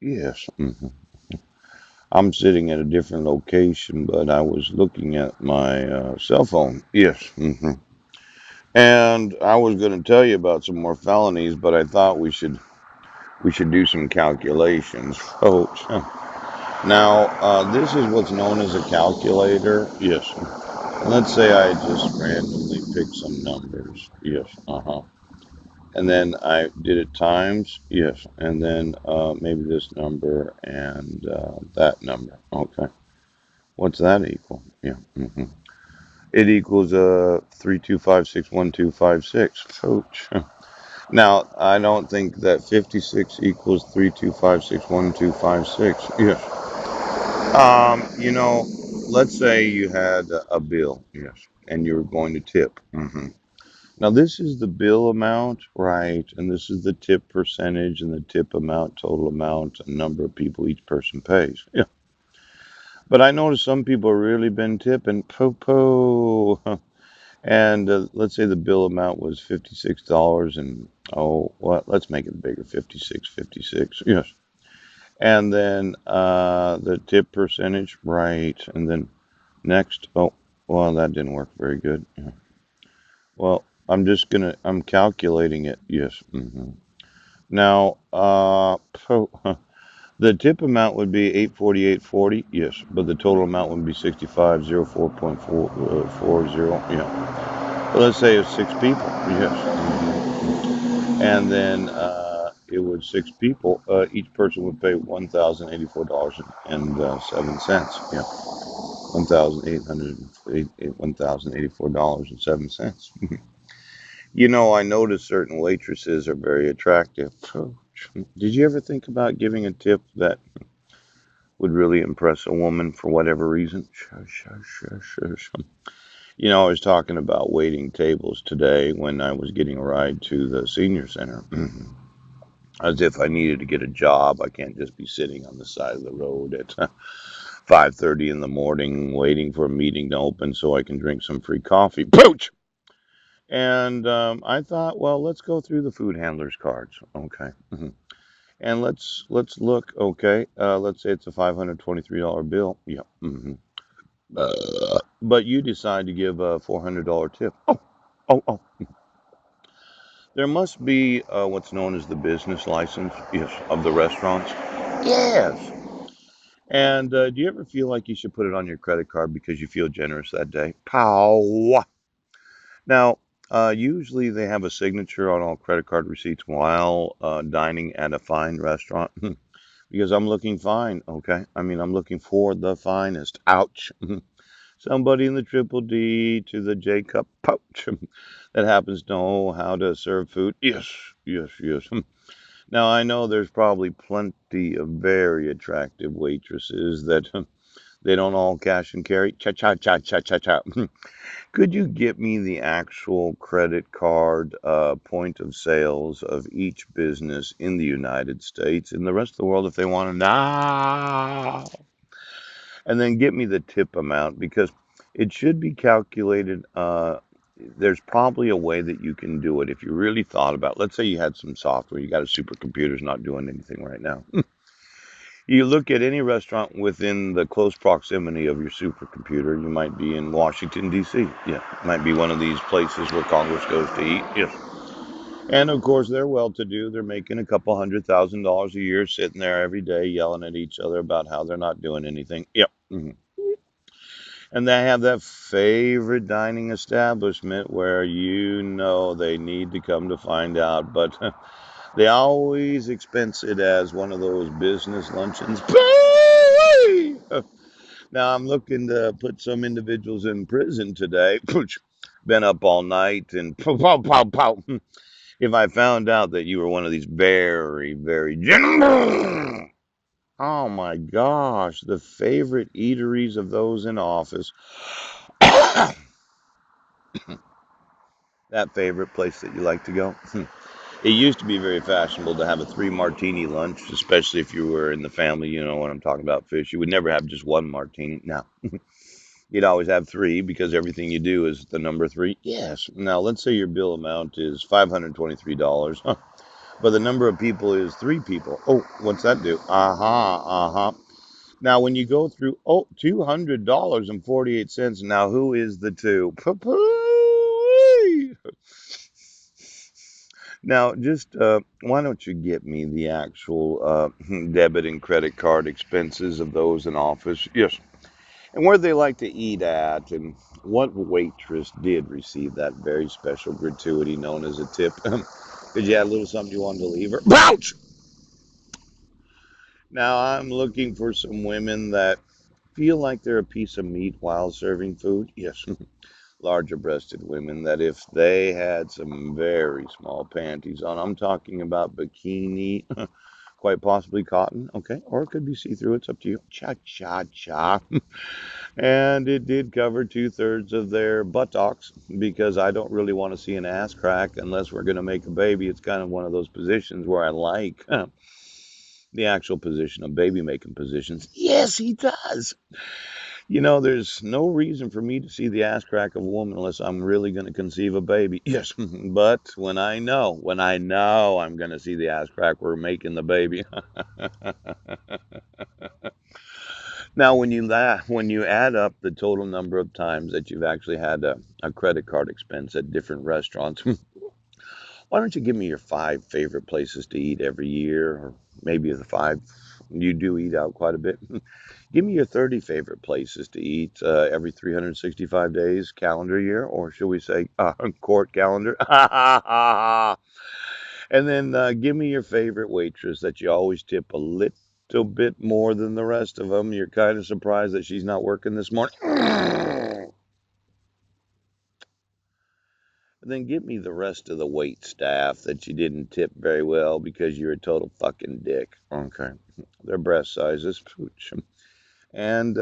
Yes. I'm sitting at a different location, but I was looking at my cell phone. Yes. And I was going to tell you about some more felonies, but I thought we should do some calculations, folks. Now, this is what's known as a calculator. Yes. And let's say I just randomly pick some numbers. Yes. And then I did it times. Yes. And then maybe this number and that number. Okay. What's that equal? Yeah. It equals 32561,256. Coach. Now, I don't think that 56 equals 32561,256. Yes. Let's say you had a bill. Yes. And you were going to tip. Now, this is the bill amount, right? And this is the tip percentage and the tip amount, total amount, and number of people each person pays. Yeah. But I noticed some people really been tipping. Po. And let's say the bill amount was $56 and what? Let's make it bigger, 56.56. Yes. And then the tip percentage, right? And then next, well, that didn't work very good. Yeah. Well, I'm calculating it. Yes. Now, the tip amount would be 848.40. Yes, but the total amount would be 6504.40. Yeah. Well, let's say it's six people. Yes. And then it was six people. Each person would pay $1,084.07. Yeah, $1,084.07. I noticed certain waitresses are very attractive. Did you ever think about giving a tip that would really impress a woman for whatever reason? Shush, shush, shush, shush. I was talking about waiting tables today when I was getting a ride to the senior center. As if I needed to get a job. I can't just be sitting on the side of the road at 5:30 in the morning waiting for a meeting to open so I can drink some free coffee. Pooch! And I thought, well, let's go through the food handlers cards. Okay. And let's look. Okay. Let's say it's a $523 bill. Yeah. But you decide to give a $400 tip. Oh. There must be what's known as the business license, yes, of the restaurants. Yes. And do you ever feel like you should put it on your credit card because you feel generous that day? Pow! Now, usually they have a signature on all credit card receipts while dining at a fine restaurant because I'm looking fine, okay? I mean, I'm looking for the finest. Ouch. Somebody in the Triple D to the J Cup pouch that happens to know how to serve food. Yes, yes. Now, I know there's probably plenty of very attractive waitresses that they don't all cash and carry. Cha cha cha cha cha cha. Could you get me the actual credit card point of sales of each business in the United States and the rest of the world if they want to now? And then get me the tip amount because it should be calculated. There's probably a way that you can do it if you really thought about. Let's say you had some software, you got a supercomputer's not doing anything right now. You look at any restaurant within the close proximity of your supercomputer. You might be in Washington, D.C. Yeah, might be one of these places where Congress goes to eat. Yes. And of course, they're well to do. They're making a couple $100,000 a year sitting there every day yelling at each other about how they're not doing anything. Yep. And they have that favorite dining establishment where they need to come to find out, but they always expense it as one of those business luncheons. Now I'm looking to put some individuals in prison today, which been up all night and pow, pow, pow, pow. If I found out that you were one of these very, very gentlemen, oh my gosh, the favorite eateries of those in office. That favorite place that you like to go? It used to be very fashionable to have a three martini lunch, especially if you were in the family. You know what I'm talking about, fish. You would never have just one martini. No, you'd always have three because everything you do is the number three. Yes. Now, let's say your bill amount is $523. but the number of people is 3 people. Oh, what's that do? Uh-huh, uh-huh. Now, when you go through, oh, $200.48. Now, who is the two? Poo-poo-wee. Now, just why don't you get me the actual debit and credit card expenses of those in office? Yes. And where they like to eat at, and what waitress did receive that very special gratuity known as a tip? Did you have a little something you wanted to leave her? Pouch! Now, I'm looking for some women that feel like they're a piece of meat while serving food. Yes, larger breasted women that if they had some very small panties on, I'm talking about bikini, quite possibly cotton, okay, or it could be see through, it's up to you. Cha cha cha. And it did cover 2/3 of their buttocks because I don't really want to see an ass crack unless we're going to make a baby. It's kind of one of those positions where I like the actual position of baby making positions. Yes, he does. You know, there's no reason for me to see the ass crack of a woman unless I'm really going to conceive a baby. Yes, but when I know I'm going to see the ass crack, we're making the baby. Now, when you add up the total number of times that you've actually had a credit card expense at different restaurants, why don't you give me your 5 favorite places to eat every year, or maybe the five you do eat out quite a bit. Give me your 30 favorite places to eat every 365 days calendar year, or should we say court calendar? And then give me your favorite waitress that you always tip a little bit more than the rest of them. You're kind of surprised that she's not working this morning. And then give me the rest of the wait staff that you didn't tip very well because you're a total fucking dick. Okay. Their breast sizes. Pooch. And